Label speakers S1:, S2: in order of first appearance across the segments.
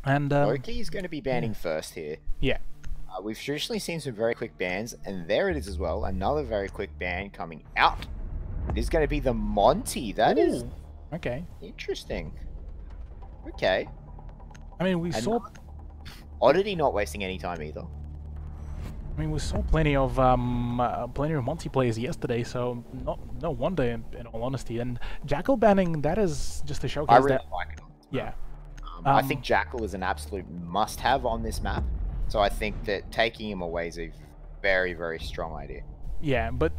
S1: And
S2: Lowkey is going to be banning first here.
S1: yeah.
S2: We've traditionally seen some very quick bans, and there it is as well. Another very quick ban coming out. It is going to be the Monty. That is
S1: okay.
S2: interesting. Okay.
S1: I mean, we saw.
S2: Oddity not wasting any time either.
S1: I mean, we saw plenty of Monty plays yesterday, so no wonder in all honesty. And Jackal banning, that is just to showcase
S2: I really
S1: that.
S2: like it.
S1: Yeah.
S2: I think Jackal is an absolute must-have on this map. So I think that taking him away is a very, very strong idea.
S1: Yeah, but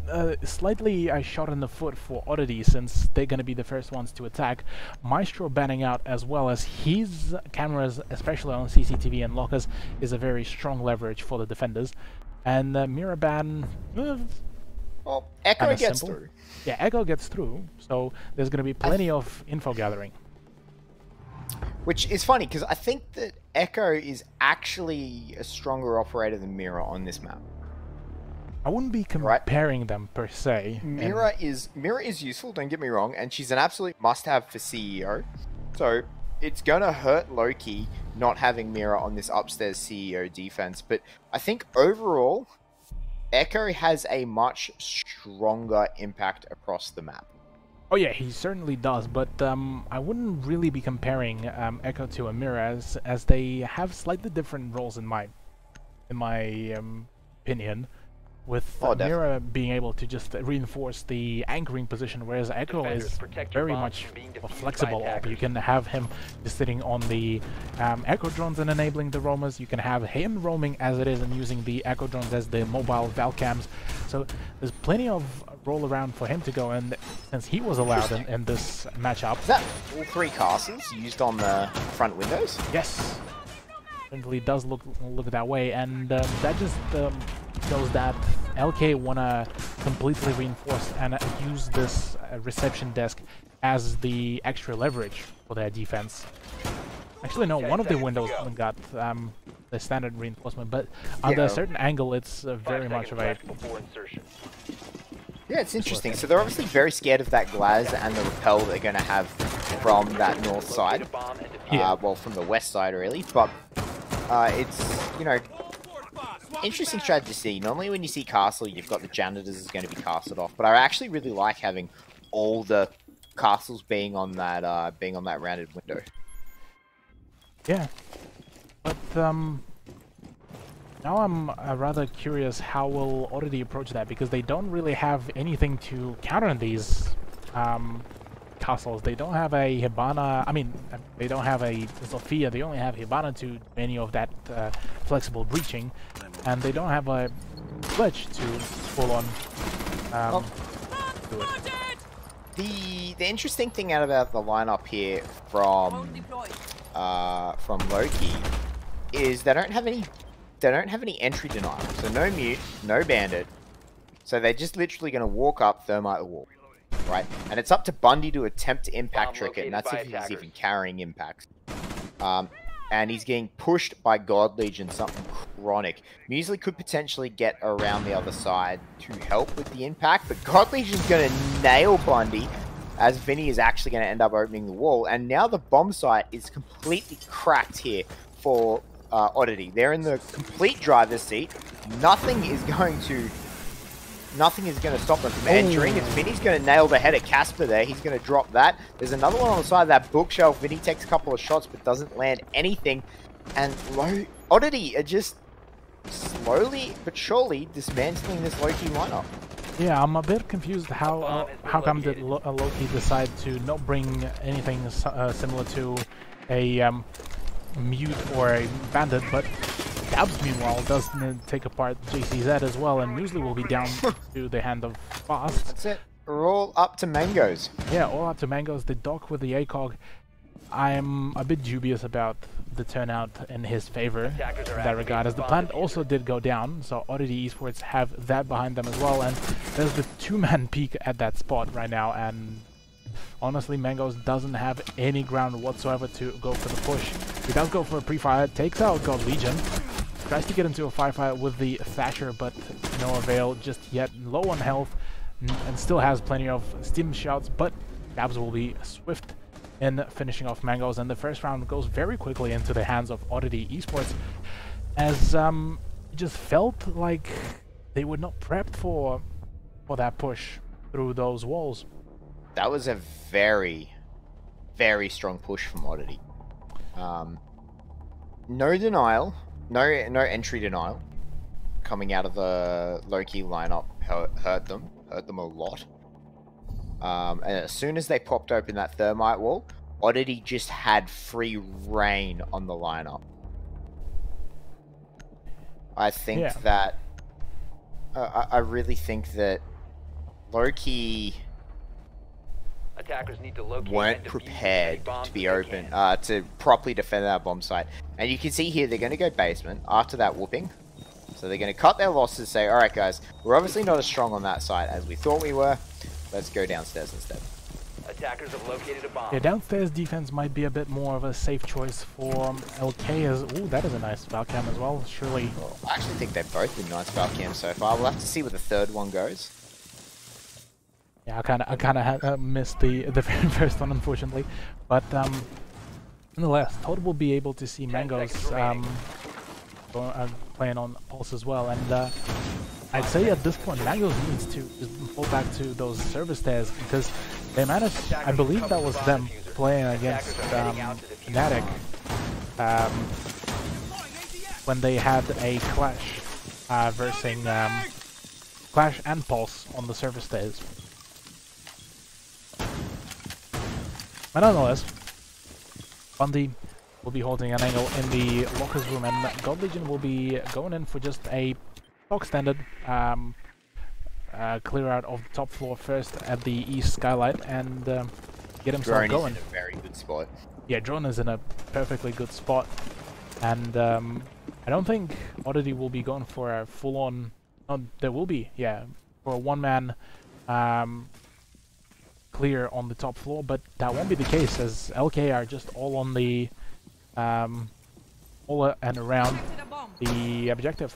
S1: slightly a shot in the foot for Oddity, since they're going to be the first ones to attack. Maestro banning out, as well as his cameras, especially on CCTV and lockers, is a very strong leverage for the defenders. And mirror ban...
S2: well, Echo gets through.
S1: Yeah, Echo gets through, so there's going to be plenty of info gathering.
S2: Which is funny, because I think that Echo is actually a stronger operator than Mirror on this map.
S1: I wouldn't be comparing them per se.
S2: Mirror is useful, don't get me wrong, and she's an absolute must-have for CEO. So it's gonna hurt Lowkey not having Mirror on this upstairs CEO defense. But I think overall, Echo has a much stronger impact across the map.
S1: Oh yeah, he certainly does, but I wouldn't really be comparing Echo to a Mirror, as they have slightly different roles in my opinion. With Mirror being able to just reinforce the anchoring position, whereas Echo is very much a flexible op. You can have him just sitting on the Echo drones and enabling the roamers. You can have him roaming as it is and using the Echo drones as the mobile Valcams. So there's plenty of roll around for him to go, and since he was allowed in this matchup...
S2: Is that all 3 castles used on the front windows?
S1: Yes. Certainly does look that way, and that just... shows that LK wanna completely reinforce and use this reception desk as the extra leverage for their defense. Actually, no, one of the windows got the standard reinforcement, but under a certain angle, it's very much of a...
S2: Yeah, it's interesting. So they're obviously very scared of that Glaz and the repel they're going to have from that north side. Well, from the west side, really. But it's, you know... interesting strategy to see. Normally when you see castle, you've got the janitors is going to be castled off, but I actually really like having all the castles being on that rounded window.
S1: Yeah, but now I'm rather curious how will Oddity approach that, because they don't really have anything to counter these castles. They don't have a Hibana, I mean, they don't have a Sophia, they only have Hibana to any of that flexible breaching, and they don't have a glitch to full on do it.
S2: The interesting thing out about the lineup here from Lowkey is they don't have any entry denial. So no mute, no bandit. So they're just literally going to walk up, thermite the wall. Right, and it's up to Bundy to attempt to impact trick it, and that's if he's even carrying impacts. And he's getting pushed by God Legion, something chronic. Muesli could potentially get around the other side to help with the impact, but God Legion's going to nail Bundy, as Vinny is actually going to end up opening the wall. And now the bomb site is completely cracked here for Oddity. They're in the complete driver's seat. Nothing is going to stop them from entering. It's Vinny's going to nail the head of Casper there. He's going to drop that. There's another one on the side of that bookshelf. Vinny takes a couple of shots but doesn't land anything. And Oddity are just slowly but surely dismantling this Lowkey lineup.
S1: Yeah, I'm a bit confused how come did Lowkey decide to not bring anything similar to a mute or a bandit, but Dabs, meanwhile, does take apart JCZ as well, and Muesli will be down to the hand of Fast.
S2: That's it. We're all up to Mangoes.
S1: Yeah, all up to Mangoes. The dock with the ACOG. I'm a bit dubious about the turnout in his favor in that regard, as the plant also did go down, so Oddity Esports have that behind them as well, and there's the 2-man peak at that spot right now, and honestly, Mangoes doesn't have any ground whatsoever to go for the push. He does go for a pre-fire, takes out God Legion, tries to get into a firefight with the Thatcher, but no avail just yet. Low on health, and still has plenty of stim shots, but Dabs will be swift in finishing off Mangoes, and the first round goes very quickly into the hands of Oddity Esports, as it just felt like they were not prepped for that push through those walls.
S2: That was a very, very strong push from Oddity. No denial, no entry denial coming out of the Lowkey lineup hurt them a lot. And as soon as they popped open that thermite wall, Oddity just had free reign on the lineup. I think that I really think that Lowkey
S3: attackers need to locate
S2: weren't prepared to be open to properly defend that bomb site. And you can see here they're going to go basement after that whooping. So they're going to cut their losses, say, alright guys, we're obviously not as strong on that side as we thought we were. Let's go downstairs instead.
S3: Attackers have located a bomb.
S1: Yeah, downstairs defense might be a bit more of a safe choice for LK as... Ooh, that is a nice Valcam as well, surely.
S2: Well, I actually think they've both been nice Valcams so far. We'll have to see where the third one goes.
S1: Yeah, I kind of missed the very first one, unfortunately. But nonetheless, Todd will be able to see Mangoes playing on Pulse as well. And I'd say at this point, Mangoes needs to just fall back to those service stairs, because they managed, I believe that was them playing against Fnatic when they had a clash versus Clash and Pulse on the service stairs. But nonetheless, Bundy will be holding an angle in the lockers room, and God Legion will be going in for just a stock standard clear out of the top floor first at the east skylight and get himself going.
S2: Is in a very good spot.
S1: Yeah, Drone is in a perfectly good spot, and I don't think Oddity will be going for a full-on. There will be, yeah, for a one-man clear on the top floor, but that won't be the case, as LK are just all on the all and around the objective.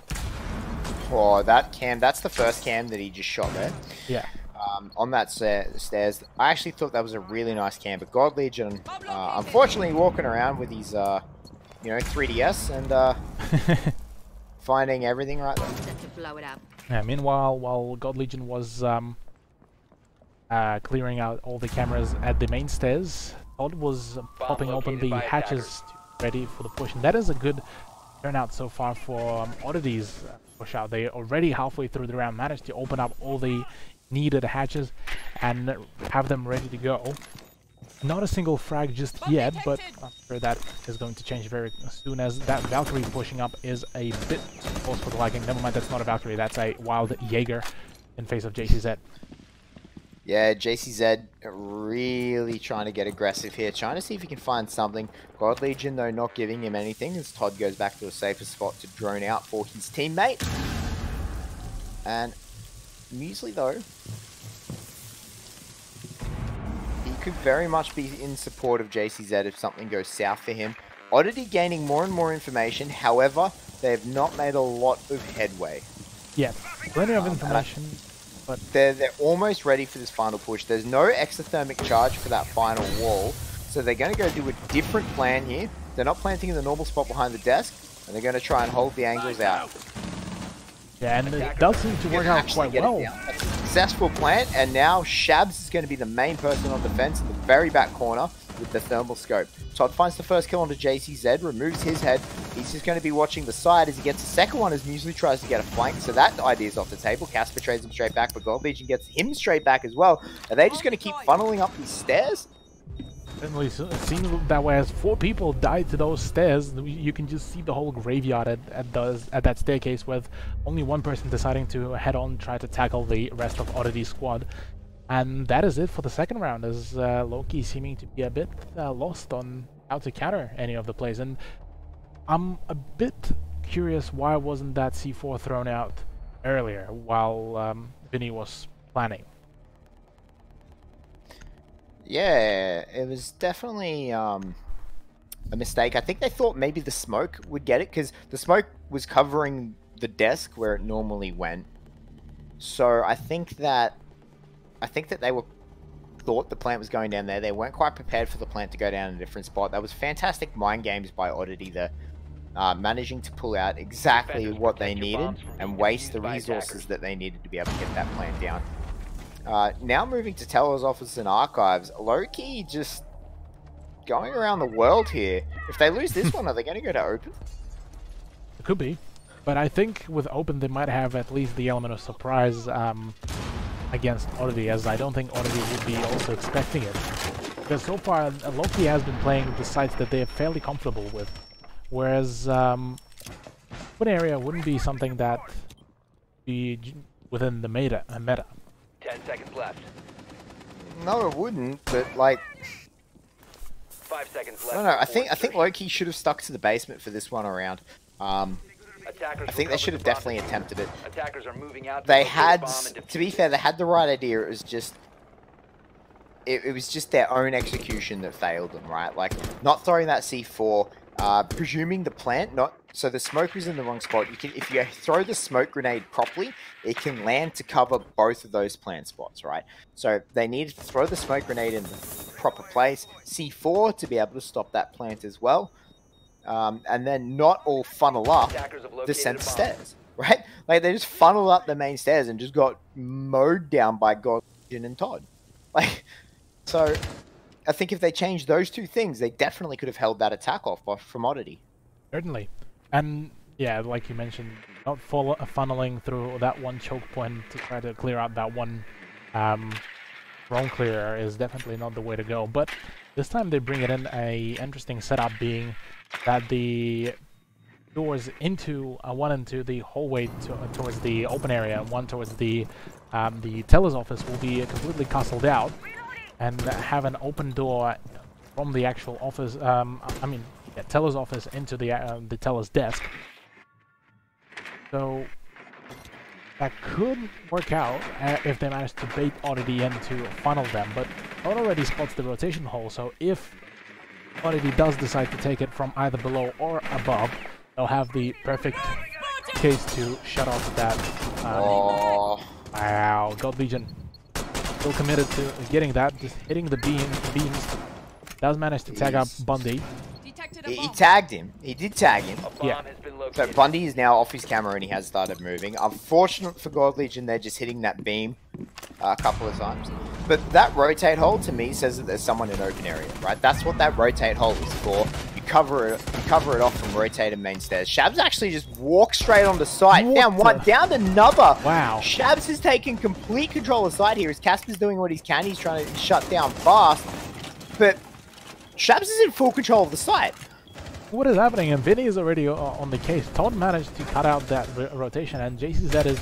S2: Oh, that cam, that's the first cam that he just shot there.
S1: Yeah.
S2: On that stairs. I actually thought that was a really nice cam, but God Legion, unfortunately walking around with his, 3DS and finding everything right there.
S1: Yeah, meanwhile, while God Legion was clearing out all the cameras at the main stairs, Todd was popping open the hatches ready for the push, and that is a good turnout so far for Oddity's push out. They already halfway through the round managed to open up all the needed hatches and have them ready to go. Not a single frag just yet, but I'm sure that is going to change very soon, as that Valkyrie pushing up is a bit close for the liking. Never mind, that's not a Valkyrie, that's a wild Jaeger in face of JCZ.
S2: Yeah, JCZ really trying to get aggressive here, trying to see if he can find something. God Legion, though, not giving him anything, as Todd goes back to a safer spot to drone out for his teammate. And Muesli, though, he could very much be in support of JCZ if something goes south for him. Oddity gaining more and more information, however, they have not made a lot of headway.
S1: Yeah, plenty of information. But
S2: they're almost ready for this final push. There's no exothermic charge for that final wall, so they're going to go do a different plan here. They're not planting in the normal spot behind the desk, and they're going to try and hold the angles out.
S1: Yeah, and it does seem to work out quite well.
S2: That's a successful plan, and now Shabs is going to be the main person on defense in the very back corner with the thermal scope. Todd finds the first kill onto JCZ, removes his head. He's just going to be watching the side as he gets the second one as Muesli tries to get a flank, so that idea is off the table. Casper trades him straight back, but God Legion gets him straight back as well. Are they just going to keep funneling up these stairs?
S1: Certainly, it seems that way, as 4 people died to those stairs. You can just see the whole graveyard at that staircase, with only one person deciding to head on and try to tackle the rest of Oddity's squad. And that is it for the second round, as Lowkey seeming to be a bit lost on how to counter any of the plays. And I'm a bit curious, why wasn't that C4 thrown out earlier while Vinny was planning?
S2: Yeah, it was definitely a mistake. I think they thought maybe the smoke would get it, because the smoke was covering the desk where it normally went. So I think that they were thought the plant was going down there. They weren't quite prepared for the plant to go down in a different spot. That was fantastic mind games by Oddity there. Managing to pull out exactly what they needed and waste the resources that they needed to be able to get that plant down. Now moving to Teller's office and archives. Lowkey just going around the world here. If they lose this one, are they going to go to open?
S1: It could be. But I think with open, they might have at least the element of surprise against Oddity, as I don't think Oddity would be also expecting it. Because so far, Lowkey has been playing the sites that they are fairly comfortable with. Whereas, one area wouldn't be something that be within the meta.
S3: 10 seconds left.
S2: No, it wouldn't, but like...
S3: 5 seconds left.
S2: I don't know, I think Lowkey should have stuck to the basement for this one around. I think they should have definitely attempted it.
S3: Attackers are moving out.
S2: They had, to be fair, they had the right idea. It was just... It was just their own execution that failed them, right? Like, not throwing that C4... presuming the plant, so the smoke was in the wrong spot. You can, if you throw the smoke grenade properly, it can land to cover both of those plant spots, right? So they needed to throw the smoke grenade in the proper place, C4 to be able to stop that plant as well, and then not all funnel up the center stairs, right? Like they just funneled up the main stairs and just got mowed down by Godjin and Todd. Like, so... I think if they changed those two things, they definitely could have held that attack off from Oddity.
S1: Certainly. And, yeah, like you mentioned, not funneling through that one choke point to try to clear out that one drone clearer is definitely not the way to go. But this time they bring it in a interesting setup, being that the doors into one into the hallway towards the open area, one towards the teller's office will be completely castled out. And have an open door from the actual office, teller's office into the teller's desk. So that could work out if they manage to bait Oddity in to funnel them, but Todd already spots the rotation hole, so if Oddity does decide to take it from either below or above, they'll have the perfect case to shut off that. Wow, God Legion. Still committed to getting that, just hitting the beams. Does manage to tag up Bundy.
S2: He tagged him. He did tag him.
S1: Yeah.
S2: So Bundy is now off his camera and he has started moving. Unfortunate for God Legion, they're just hitting that beam a couple of times. But that rotate hole to me says that there's someone in open area, right? That's what that rotate hole is for. You cover it off from rotated main stairs. Shabs actually just walks straight onto site. Down one, down another.
S1: Wow.
S2: Shabs has taken complete control of site here as Casper's doing what he can. He's trying to shut down fast. But Shabs is in full control of the site.
S1: What is happening? And Vinny is already on the case. Todd managed to cut out that rotation, and JCZ is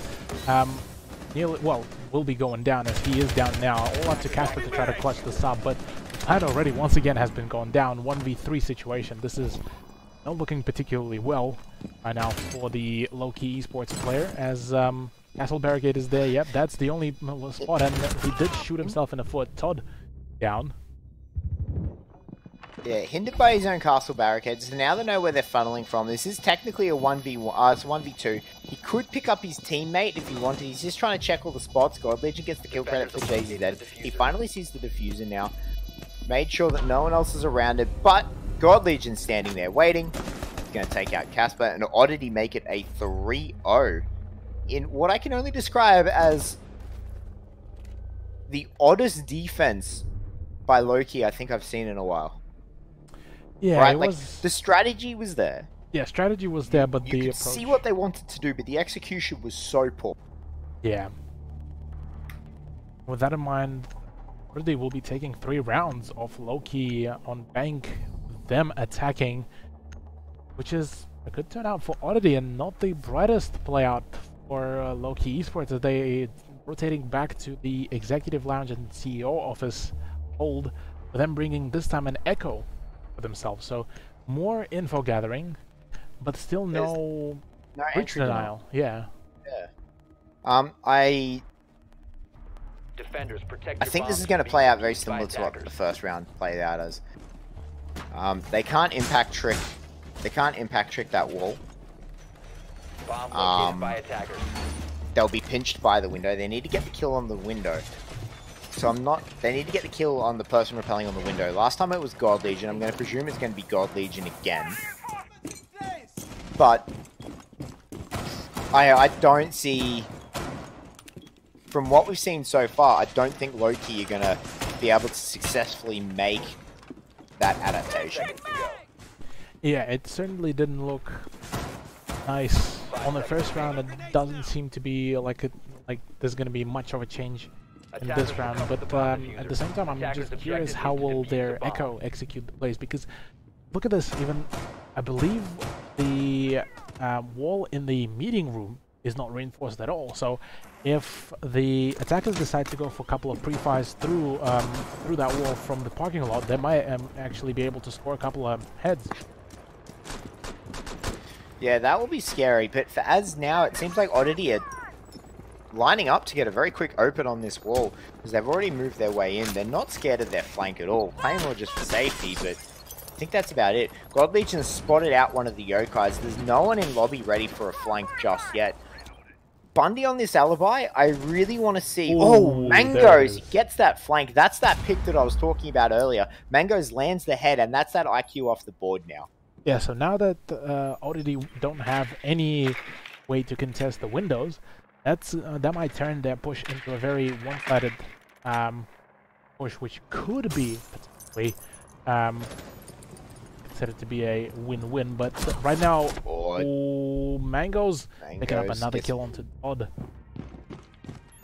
S1: nearly, well, will be going down as he is down now. All up to Casper to try to clutch the sub, but Todd already once again has been going down. 1v3 situation. This is not looking particularly well right now for the Lowkey Esports player, as Castle Barricade is there. Yep, that's the only spot, and he did shoot himself in the foot. Todd down.
S2: Yeah, hindered by his own castle barricades. So now they know where they're funneling from. This is technically a 1v1, it's a 1v2. He could pick up his teammate if he wanted. He's just trying to check all the spots. God Legion gets the kill credit for JZ. He finally sees the diffuser now. Made sure that no one else is around it, but God Legion's standing there waiting. He's going to take out Casper, and Oddity make it a 3-0 in what I can only describe as the oddest defense by Lowkey I think I've seen in a while.
S1: Yeah,
S2: right?
S1: it
S2: Like,
S1: was...
S2: the strategy was there.
S1: Yeah, strategy was there, but
S2: you
S1: the
S2: could
S1: approach...
S2: see what they wanted to do, but the execution was so poor.
S1: Yeah. With that in mind, Oddity will be taking 3 rounds of Lowkey on bank, them attacking, which is a good turnout for Oddity and not the brightest playout for Lowkey Esports, as they rotating back to the executive lounge and CEO office hold, for them bringing this time an echo for themselves. So more info gathering, but still no
S2: entry
S1: denial. Yeah.
S2: I
S3: Defenders, protect
S2: I think this is going to play out very similar to what the first round played out as. They can't impact trick. They can't impact trick that wall.
S3: Bomb located by attackers.
S2: They'll be pinched by the window. They need to get the kill on the window. So I'm not... They need to get the kill on the person rappelling on the window. Last time it was God Legion. I'm going to presume it's going to be God Legion again. But... I don't see... From what we've seen so far, I don't think Lowkey are going to be able to successfully make that adaptation.
S1: Yeah, it certainly didn't look nice on the first round. It doesn't seem to be like there's going to be much of a change in this round. But at the same time, I'm just curious how will their Echo execute the plays, because look at this. Even I believe the wall in the meeting room is not reinforced at all. So if the attackers decide to go for a couple of pre-fires through that wall from the parking lot, they might actually be able to score a couple of heads.
S2: Yeah, that will be scary, but for as now, it seems like Oddity are lining up to get a very quick open on this wall, because they've already moved their way in. They're not scared of their flank at all, playing more just for safety, but I think that's about it. God Legion has spotted out one of the Yokais. There's no one in lobby ready for a flank just yet. Bundy on this alibi, I really want to see...
S1: Ooh,
S2: oh, Mangoes! He gets that flank. That's that pick that I was talking about earlier. Mangoes lands the head, and that's that IQ off the board now.
S1: Yeah, so now that Oddity don't have any way to contest the windows, that might turn their push into a very one-sided push, which could be potentially considered to be a win-win. But right now, Mangoes picking up another kill onto Odd.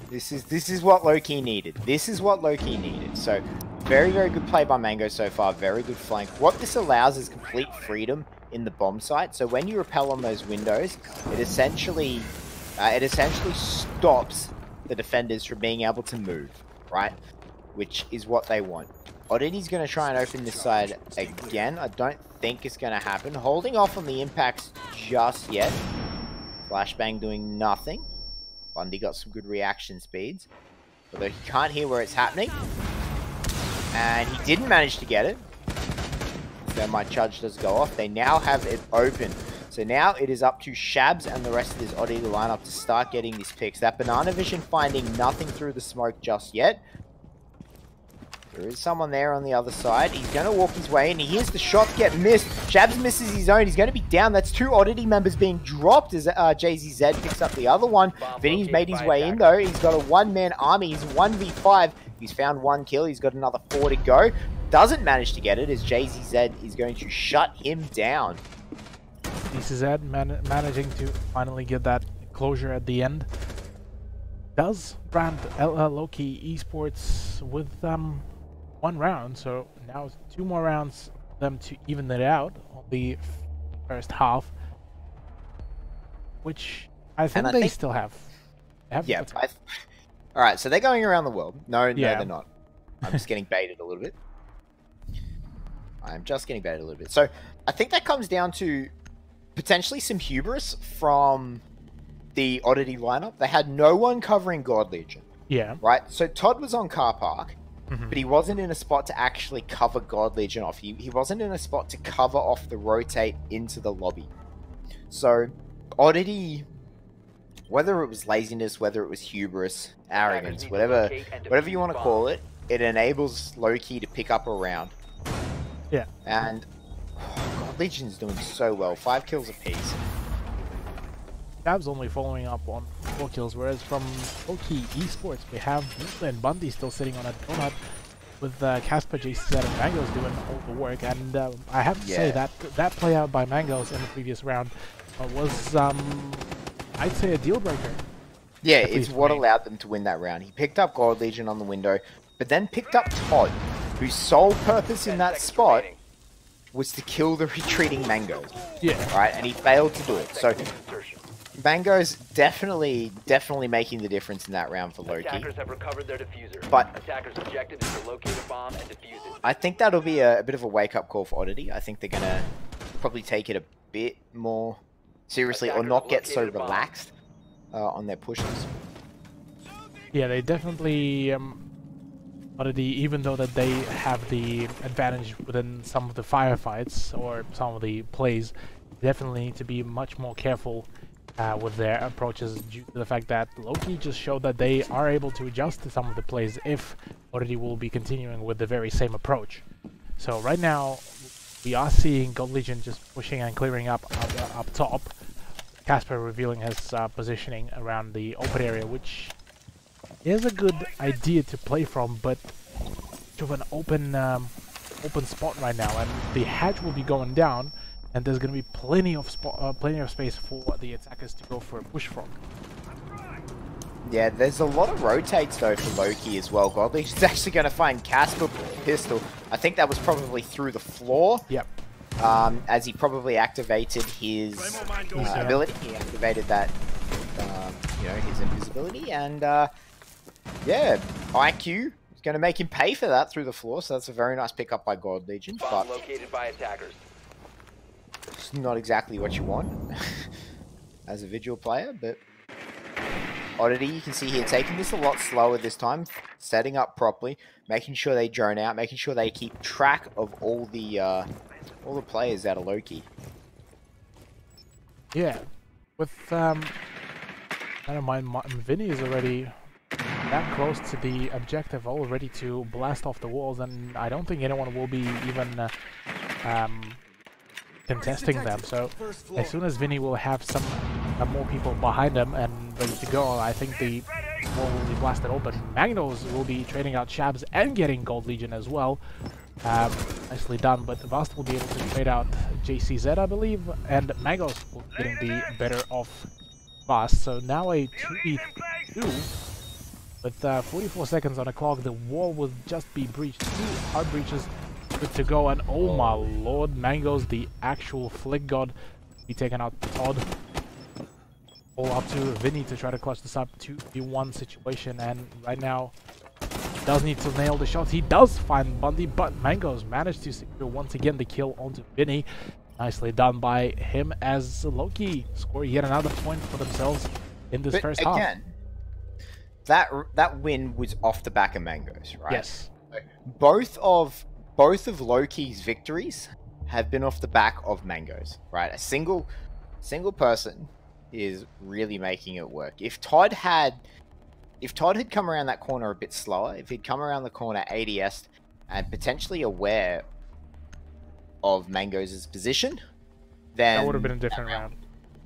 S2: This is what Lowkey needed. This is what Lowkey needed. So, very, very good play by Mango so far. Very good flank. What this allows is complete freedom in the bomb site. So when you rappel on those windows, it essentially stops the defenders from being able to move, right? Which is what they want. Oddity's going to try and open this side again. I don't think it's going to happen. Holding off on the impacts just yet. Flashbang doing nothing. Bundy got some good reaction speeds, although he can't hear where it's happening. And he didn't manage to get it. So my charge does go off. They now have it open. So now it is up to Shabs and the rest of this Oddity lineup to start getting these picks. That Banana Vision finding nothing through the smoke just yet. There is someone there on the other side. He's going to walk his way in. He hears the shot get missed. Shabs misses his own. He's going to be down. That's two Oddity members being dropped as JZZ picks up the other one. Vinny's made his way in though. He's got a one-man army. He's 1v5. He's found one kill. He's got another 4 to go. Doesn't manage to get it as JZZ is going to shut him down.
S1: JZZ managing to finally get that closure at the end. Does brand Lowkey Esports with one round, so now it's 2 more rounds for them to even it out on the first half, which I think they still have.
S2: Yeah. Alright, so they're going around the world. No, they're not. I'm just getting baited a little bit. So I think that comes down to potentially some hubris from the Oddity lineup. They had no one covering God Legion.
S1: Yeah.
S2: Right? So Todd was on car park. But he wasn't in a spot to actually cover God Legion off. He wasn't in a spot to cover off the rotate into the lobby. So, Oddity, whether it was laziness, whether it was hubris, arrogance, whatever you want to call it, it enables Lowkey to pick up a round.
S1: Yeah.
S2: And God Legion's doing so well. 5 kills apiece.
S1: Shabs only following up on 4 kills, whereas from Lowkey Esports, we have Musa and Bundy still sitting on a donut with Casper, JCZ, and Mangoes doing all the work. And I have to say that play out by Mangoes in the previous round was, I'd say, a deal breaker.
S2: Yeah, it's what allowed them to win that round. He picked up God Legion on the window, but then picked up Todd, whose sole purpose in that spot was to kill the retreating Mangoes.
S1: Yeah.
S2: Right, and he failed to do it. So Mango's definitely making the difference in that round for Lowkey.
S3: Attackers have recovered their diffuser.
S2: But
S3: attackers' objective is to locate a bomb and defuse it.
S2: I think that'll be a bit of a wake-up call for Oddity. I think they're gonna probably take it a bit more seriously, or not get so relaxed on their pushes.
S1: Yeah, they definitely Oddity, even though that they have the advantage within some of the firefights or some of the plays, definitely need to be much more careful with their approaches due to the fact that Lowkey just showed that they are able to adjust to some of the plays if Oddity will be continuing with the very same approach. So right now, we are seeing Gold Legion just pushing and clearing up top. Casper revealing his positioning around the open area, which is a good idea to play from, but to an open spot right now, and the hatch will be going down, and there's going to be plenty of space for the attackers to go for a push from.
S2: Yeah, there's a lot of rotates though for Lowkey as well. God Legion's actually going to find Casper with a pistol. I think that was probably through the floor.
S1: Yep.
S2: As he probably activated his ability. He activated that, you know, his invisibility, and yeah, IQ is going to make him pay for that through the floor. So that's a very nice pickup by God Legion.
S3: Bomb
S2: But
S3: located by attackers.
S2: it's not exactly what you want as a visual player, but Oddity, you can see here, taking this a lot slower this time, setting up properly, making sure they drone out, making sure they keep track of all the players out of Lowkey.
S1: Yeah, with I don't mind, Vinny is already that close to the objective, all ready to blast off the walls, and I don't think anyone will be even contesting them. So as soon as Vinny will have some more people behind him and ready to go, I think the wall will be blasted open. Magnos will be trading out Shabs and getting Gold Legion as well. Nicely done, but Vast will be able to trade out JCZ, I believe, and Magos will be getting the better of Vast. So now a 2v2 with 44 seconds on the clock. The wall will just be breached. 2 hard breaches good to go, and oh my lord, Mangoes, the actual flick god, be taking out Todd. All up to Vinny to try to clutch this up. 2v1 situation, and right now does need to nail the shots. He does find Bundy, but Mangoes managed to secure once again the kill onto Vinny. Nicely done by him as Lowkey score yet another point for themselves in this first half.
S2: Again, that win was off the back of Mangoes, right?
S1: Yes.
S2: Both of Lowkey's victories have been off the back of Mangoes, right? A single person is really making it work. If Todd had come around that corner a bit slower, if he'd come around the corner ADS and potentially aware of Mangoes' position, then
S1: that would have been a different round.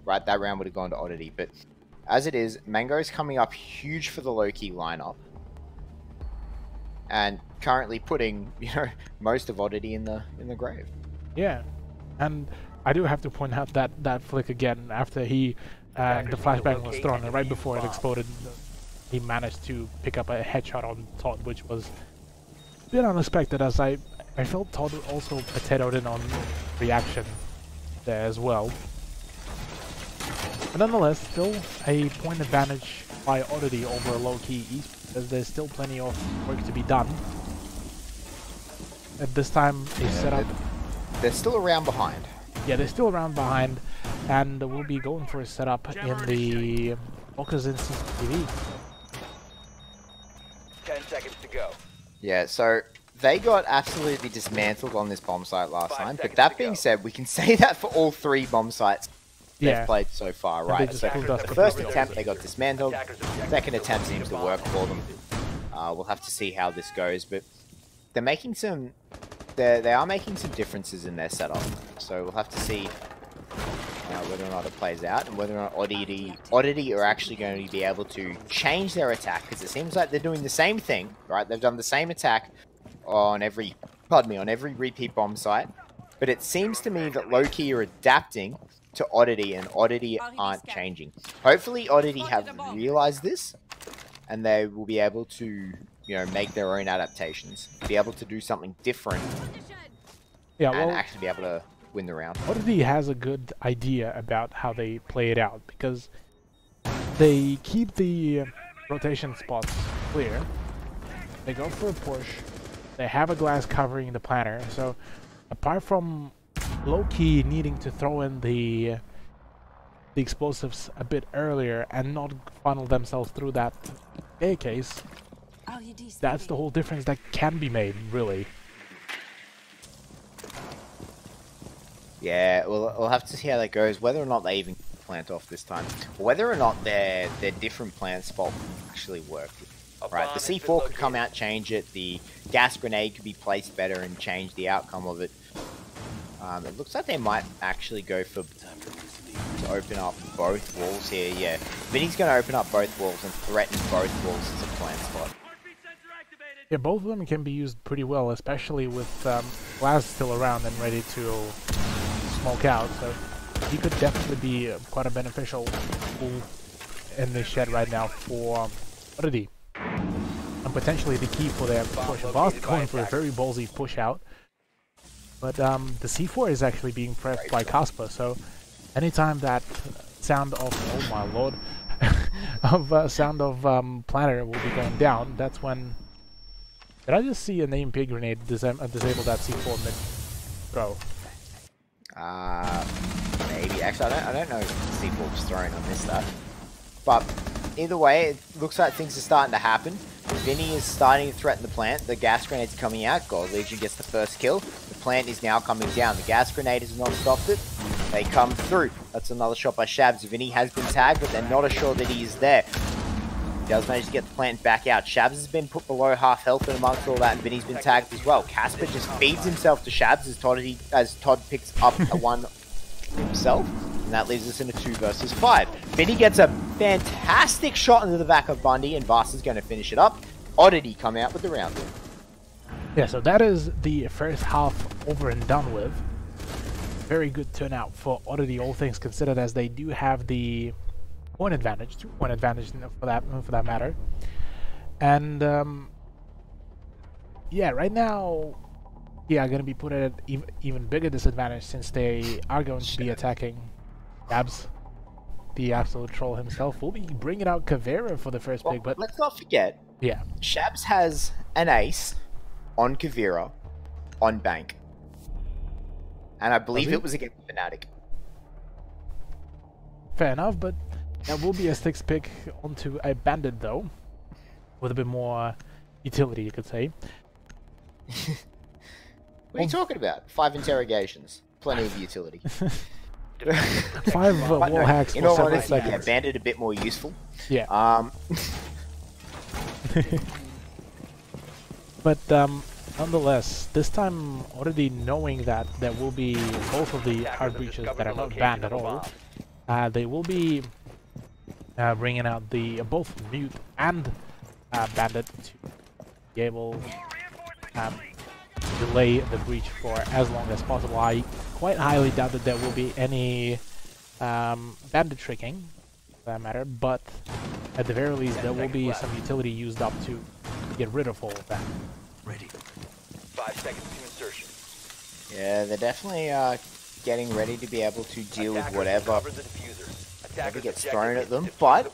S2: Right, that round would have gone to Oddity. But as it is, Mangoes coming up huge for the Lowkey lineup, and currently putting, you know, most of Oddity in the grave.
S1: Yeah, and I do have to point out that flick again after he the flashbang was thrown, and right before it exploded, he managed to pick up a headshot on Todd, which was a bit unexpected, as I felt Todd also potatoed in on reaction there as well. But nonetheless, still a point advantage by Oddity over Lowkey Esports, as there's still plenty of work to be done. At this time, a setup.
S2: They're still around behind.
S1: Yeah, they're still around behind, and we'll be going for a setup in the Walkers in CCTV.
S3: 10 seconds to go.
S2: Yeah, so they got absolutely dismantled on this bomb site last time, but that being said, we can say that for all 3 bomb sites they've played so far, right? So the first attempt they got dismantled, second attempt seems to work for them. We'll have to see how this goes, but they're making some... They are making some differences in their setup, so we'll have to see whether or not it plays out, and whether or not Oddity are actually going to be able to change their attack, because it seems like they're doing the same thing, right? They've done the same attack on every repeat bomb site, but it seems to me that Lowkey are adapting to Oddity, and Oddity aren't changing. Hopefully Oddity have realized this, and they will be able to, you know, make their own adaptations, be able to do something different, and actually be able to win the round.
S1: Oddity has a good idea about how they play it out, because they keep the rotation spots clear, they go for a push, they have a glass covering the planner, so apart from Lowkey needing to throw in the explosives a bit earlier and not funnel themselves through that staircase, that's the whole difference that can be made, really.
S2: Yeah, we'll have to see how that goes, whether or not they even plant off this time. Whether or not their different plant spot actually worked. Right, the C4 could come out, change it. The gas grenade could be placed better and change the outcome of it. It looks like they might actually go for to open up both walls here. Yeah, Vinny's going to open up both walls and threaten both walls as a plant spot.
S1: Yeah, both of them can be used pretty well, especially with Glass still around and ready to smoke out. So he could definitely be quite a beneficial tool in this shed right now for Oddity. And potentially the key for their push. Boss going for a very ballsy push out. But the C4 is actually being pressed by Casper, so anytime that sound of, oh my lord, of sound of planner will be going down, that's when... Did I just see an AMP grenade disable that C4 mid throw?
S2: Maybe. Actually, I don't know if C4 was thrown. I missed that. But either way, it looks like things are starting to happen. Vinny is starting to threaten the plant. The gas grenade's coming out. God Legion gets the first kill. The plant is now coming down. The gas grenade has not stopped it. They come through. That's another shot by Shabs. Vinny has been tagged, but they're not assured that he is there. He does manage to get the plant back out. Shabs has been put below half health and amongst all that, and Vinny's been tagged as well. Casper just feeds himself to Shabs as Todd picks up a one himself, and that leaves us in a 2 versus 5. Vinny gets a fantastic shot into the back of Bundy, and Vast is going to finish it up. Oddity come out with the round win.
S1: Yeah, so that is the first half over and done with. Very good turnout for Oddity, all things considered, as they do have the point advantage, 2-point advantage for that matter. And yeah, right now, yeah, going to be put at an even bigger disadvantage since they are going to be attacking Gabs. The absolute troll himself will be bringing out Kavera for the first pick, but
S2: let's not forget,
S1: yeah,
S2: Shabs has an ace on Kavera on Bank, and I believe it was against Fnatic.
S1: Fair enough, but that will be a 6th pick onto a Bandit though, with a bit more utility, you could say.
S2: What are you talking about? 5 interrogations, plenty of utility.
S1: 5 wall hacks for several seconds.
S2: Yeah, Bandit a bit more useful.
S1: Yeah. But nonetheless, this time already knowing that there will be both of the hard breaches that are not banned at all, they will be bringing out the both Mute and Bandit to be able to delay the breach for as long as possible. I quite highly doubt that there will be any Bandit tricking, for that matter, but at the very least there will be some utility used up to get rid of all of that.
S3: Ready. 5 seconds to insertion.
S2: Yeah, they're definitely getting ready to be able to deal with whatever gets thrown at them, but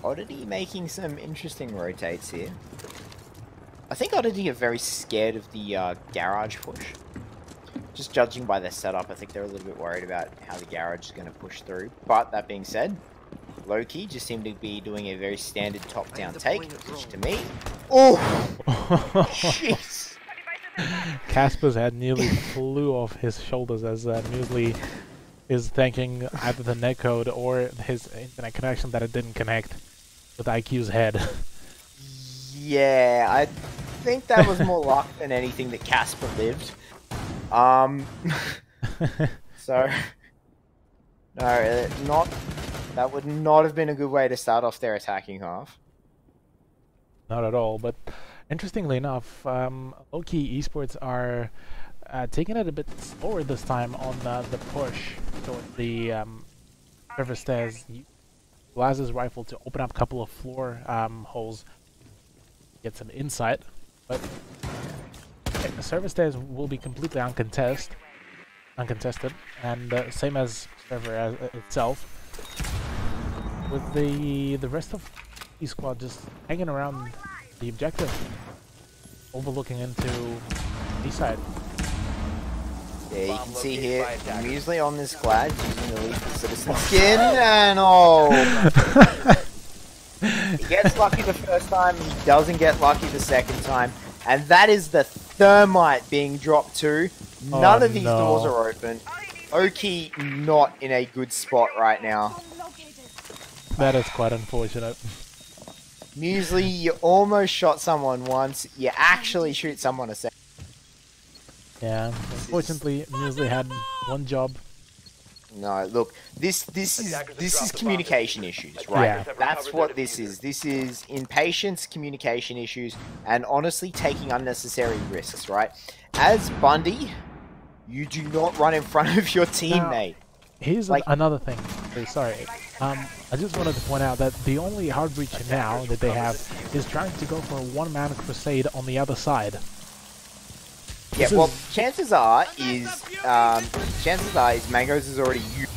S2: Oddity making some interesting rotates here. I think Oddity are very scared of the garage push. Just judging by their setup, I think they're a little bit worried about how the garage is going to push through. But that being said, Lowkey just seemed to be doing a very standard top-down take, which to me... Oh! Jeez!
S1: Casper's head nearly flew off his shoulders as Muesli is thanking either the netcode or his internet connection that it didn't connect with IQ's head.
S2: Yeah, I think that was more luck than anything that Casper lived. So, no, that would not have been a good way to start off their attacking half.
S1: Not at all, but interestingly enough, Lowkey Esports are taking it a bit slower this time on the push towards the server stairs. Glaz's rifle to open up a couple of floor holes, get some insight, but the server stairs will be completely uncontested, and same as server itself, with the rest of the squad just hanging around the objective, overlooking into the side.
S2: Yeah, you can see here, Muesli on this Glad using the Lethal Citizen skin, and oh! He gets lucky the first time, he doesn't get lucky the second time, and that is the thermite being dropped too. None of these doors are open. Lowkey not in a good spot right now.
S1: That is quite unfortunate.
S2: Muesli, you almost shot someone once. You actually shoot someone a second.
S1: Yeah, unfortunately, Muesli had one job.
S2: No, look, this is communication issues, right?
S1: Yeah.
S2: That's what this is. This is impatience, communication issues, and honestly taking unnecessary risks, right? As Bundy, you do not run in front of your teammate.
S1: Here's another thing. Sorry. I just wanted to point out that the only hard breach now that they have is trying to go for a one-man crusade on the other side.
S2: Yeah, well, chances are is Mangos has already used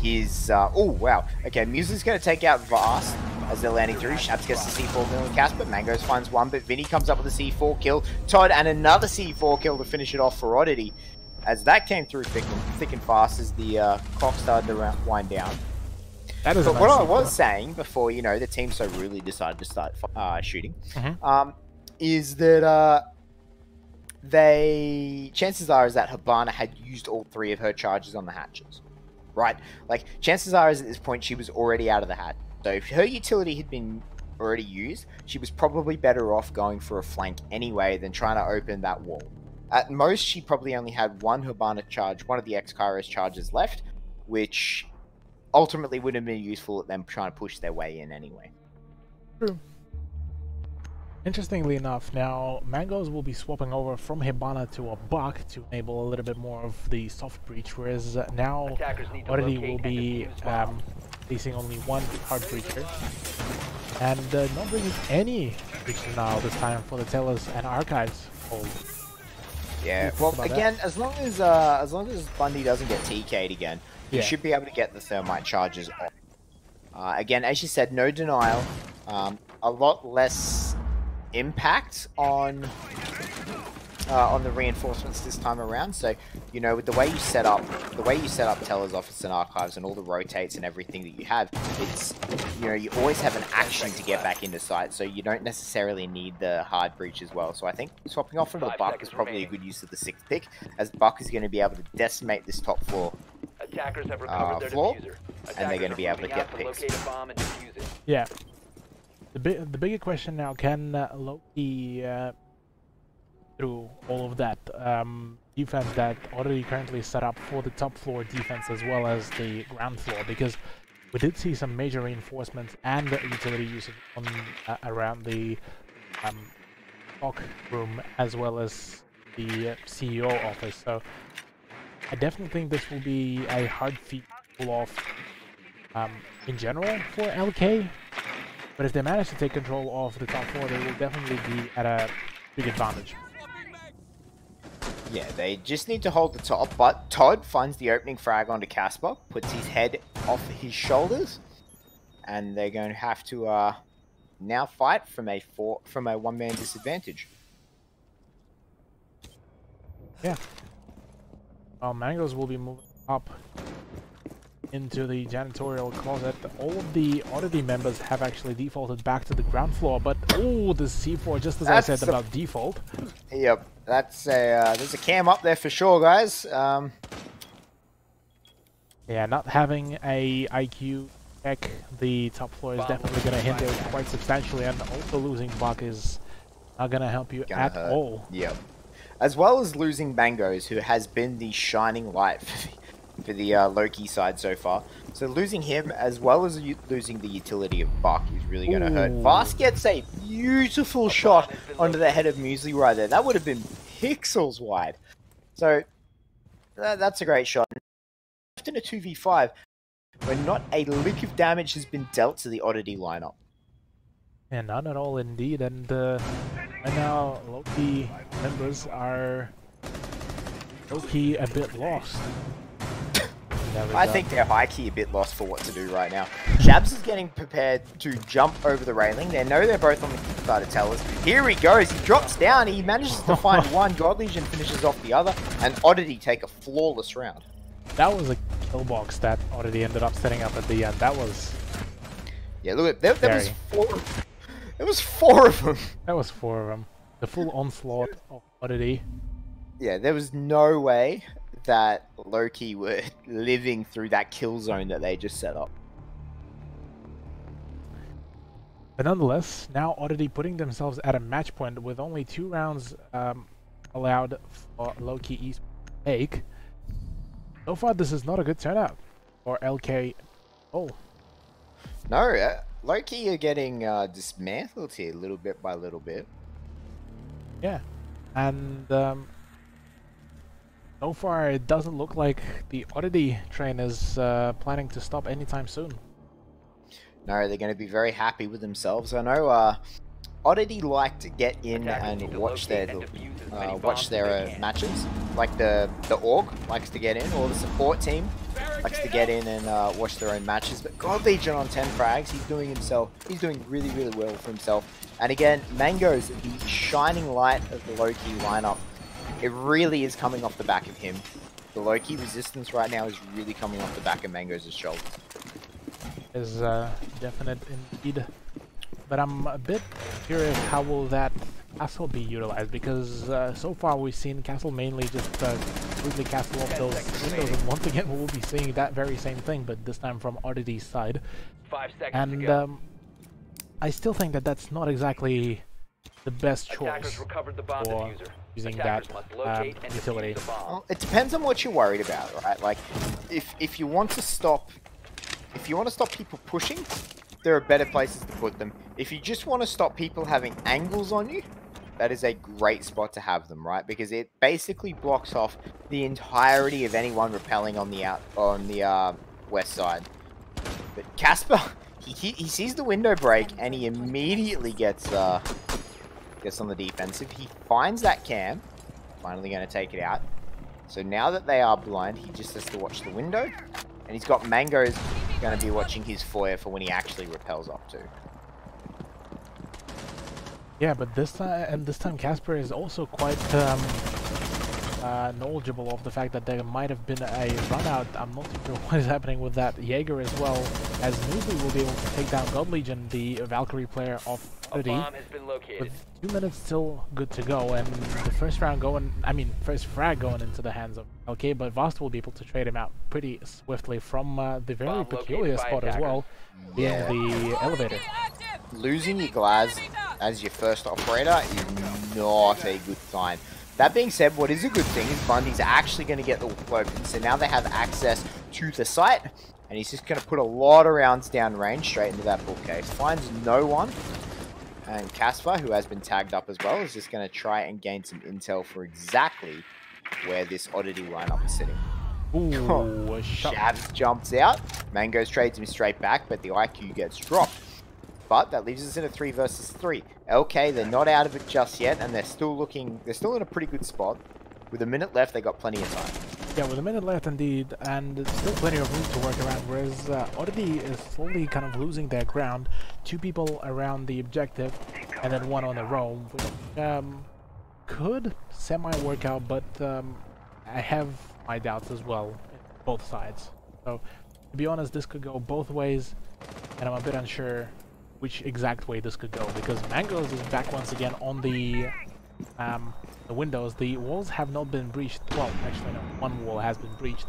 S2: his. Oh wow. Okay, Muesli's going to take out Vast as they're landing through. Shaps gets the C4 mill and Casper. Mangos finds one, but Vinny comes up with a C4 kill. Todd and another C4 kill to finish it off for Oddity. As that came through thick and fast as the clock started to wind down.
S1: That is
S2: but what I was saying before, you know, the team so really decided to start shooting, is that chances are is that Hibana had used all 3 of her charges on the hatches, right? Like, chances are is at this point she was already out of the hatch. So if her utility had been already used, she was probably better off going for a flank anyway than trying to open that wall. At most, she probably only had one Hibana charge, one of the X-Kairos charges left, which ultimately would have been useful at them trying to push their way in anyway.
S1: True. Interestingly enough, now Mangos will be swapping over from Hibana to a Buck to enable a little bit more of the soft breach, whereas now Oddity will be facing only one hard breacher. And not bringing any breacher now this time for the Tellers and Archives hold.
S2: Yeah, well, again, as long as Bundy doesn't get TK'd again, you should be able to get the thermite charges off. Again, as you said, no denial. A lot less impact on the reinforcements this time around. So, you know, with the way you set up Teller's office and archives and all the rotates and everything that you have, it's, you know, you always have an action to get back into site, so you don't necessarily need the hard breach as well. So I think swapping off from the Buck is probably a good use of the 6th pick, as Buck is going to be able to decimate this top floor floor, and they're going to be able to get picks.
S1: Yeah. The bigger question now, can Lowkey through all of that defense that already currently set up for the top floor defense as well as the ground floor, because we did see some major reinforcements and utility usage on around the stock room as well as the CEO office. So I definitely think this will be a hard feat to pull off in general for LK. But if they manage to take control of the top floor, they will definitely be at a big advantage.
S2: Yeah, they just need to hold the top, but Todd finds the opening frag onto Casper, puts his head off his shoulders, and they're going to have to now fight from a one-man disadvantage.
S1: Yeah. Mangos will be moving up into the janitorial closet. All of the Oddity members have actually defaulted back to the ground floor, but oh, the C4, just as I said about default.
S2: Yep, that's a there's a cam up there for sure, guys.
S1: Yeah, not having a IQ check the top floor is definitely going to hinder quite substantially, and also losing Buck is not going to help you at all.
S2: Yep. As well as losing Mangos, who has been the shining light for the Lowkey side so far. So losing him, as well as losing the utility of Buck, is really going to hurt. Vast gets a beautiful shot onto the head of Muesli right there. That would have been pixels wide. So that's a great shot. Left in a 2v5, where not a lick of damage has been dealt to the Oddity lineup.
S1: Yeah, none at all indeed, and right now Lowkey members are low-key a bit lost.
S2: I think they're high-key a bit lost for what to do right now. Shabs is getting prepared to jump over the railing. They know they're both on the side of Tellers. Here he goes, he drops down, he manages to find one, God Legion finishes off the other, and Oddity take a flawless round.
S1: That was a kill box that Oddity ended up setting up at the end. That was...
S2: Yeah, look, there was four. There was 4 of them.
S1: That was 4 of them. The full onslaught of Oddity.
S2: Yeah, there was no way that Lowkey were living through that kill zone that they just set up.
S1: But nonetheless, now Oddity putting themselves at a match point with only 2 rounds allowed for Lowkey Esports to take. So far, this is not a good turnout for LK. Oh.
S2: No, Lowkey are getting dismantled here little bit by little bit.
S1: Yeah, and so far it doesn't look like the Oddity train is planning to stop anytime soon.
S2: No, they're going to be very happy with themselves. I know Oddity like to get in and watch their matches. Like the org likes to get in, or the support team likes to get in and watch their own matches. But God Legion on 10 frags, he's doing really, really well for himself. And again, Mango's the shining light of the Lowkey lineup. It really is coming off the back of him. The Lowkey resistance right now is really coming off the back of Mango's shoulders.
S1: Is definite indeed, but I'm a bit curious how will that castle be utilized, because so far we've seen castle mainly just completely castle off those windows, and once again we will be seeing that very same thing, but this time from Oddity's side.
S3: 5 seconds
S1: and
S3: to go.
S1: I still think that that's not exactly the best choice for using that utility.
S2: Well, it depends on what you're worried about, right? Like, if you want to stop people pushing, there are better places to put them. If you just want to stop people having angles on you, that is a great spot to have them, right? Because it basically blocks off the entirety of anyone repelling on the west side. But Casper, he sees the window break and he immediately gets on the defensive. He finds that cam, finally going to take it out. So now that they are blind, he just has to watch the window, and he's got Mango's going to be watching his foyer for when he actually repels up to.
S1: Yeah, but this time Casper is also quite knowledgeable of the fact that there might have been a run out. I'm not too sure what is happening with that Jaeger as well, as Newsly will be able to take down God Legion, the Valkyrie player of Oddity, with 2 minutes still good to go, and the first frag going into the hands of LK, but Vast will be able to trade him out pretty swiftly from the very peculiar spot as well, being the elevator.
S2: Losing your Glaz as your first operator is not a good sign. That being said, what is a good thing is Bundy's actually going to get the wall open, so now they have access to the site, and he's just going to put a lot of rounds down range straight into that bookcase. Finds no one, and Casper, who has been tagged up as well, is just going to try and gain some intel for exactly where this Oddity lineup is sitting.
S1: Ooh, a shot.
S2: Shabs jumps out, Mango's trades him straight back, but the IQ gets dropped. But that leaves us in a 3 versus 3. LK, they're not out of it just yet, and they're still in a pretty good spot. With a minute left, they got plenty of time.
S1: Yeah, with a minute left indeed, and still plenty of room to work around, whereas Oddity is slowly kind of losing their ground. 2 people around the objective, and then 1 on the roam, which could semi-work out, but I have my doubts as well, on both sides. So, to be honest, this could go both ways, and I'm a bit unsure which exact way this could go, because Mango's is back once again on the windows. The walls have not been breached. Well, actually no, 1 wall has been breached,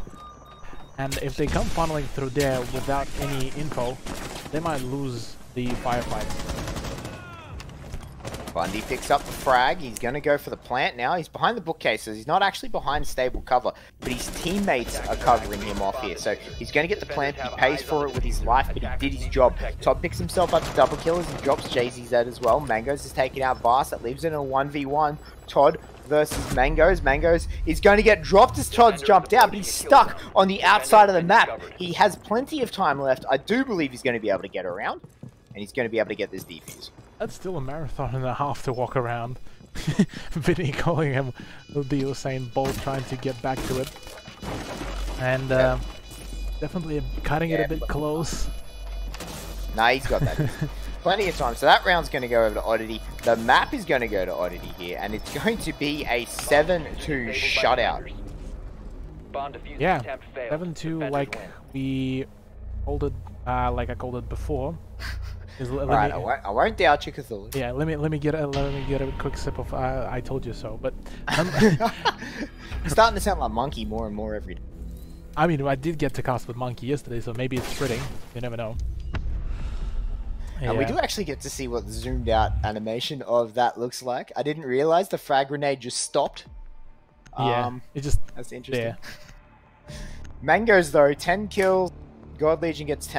S1: and if they come funneling through there without any info, they might lose the firefights.
S2: Bundy picks up the frag. He's going to go for the plant now. He's behind the bookcases. He's not actually behind stable cover, but his teammates are covering him off here. So he's going to get the plant. He pays for it with his life, but he did his job. Todd picks himself up to double kills. He drops Jay-Z's out as well. Mango's is taking out Vast. That leaves it in a 1v1. Todd versus Mango's. Mango's is going to get dropped as Todd's jumped out, but he's stuck on the outside of the map. He has plenty of time left. I do believe he's going to be able to get around, and he's going to be able to get this defuse.
S1: That's still a marathon and a half to walk around. Vinny calling him the Usain Bolt, trying to get back to it. And definitely cutting it a bit close.
S2: Nah, he's got that. Plenty of time. So that round's going to go over to Oddity. The map is going to go to Oddity here, and it's going to be a 7-2 shutout.
S1: Yeah, 7-2 like we called it, like I called it before.
S2: Alright, I won't doubt you, Cthulhu.
S1: Yeah, let me get a quick sip of I told you so. But
S2: It's starting to sound like Monkey more and more every day.
S1: I mean, I did get to cast with Monkey yesterday, so maybe it's spreading. You never know.
S2: And we do actually get to see what the zoomed out animation of that looks like. I didn't realize the frag grenade just stopped.
S1: Yeah, it just
S2: that's interesting.
S1: Yeah.
S2: Mangoes though, 10 kills. God Legion gets 10.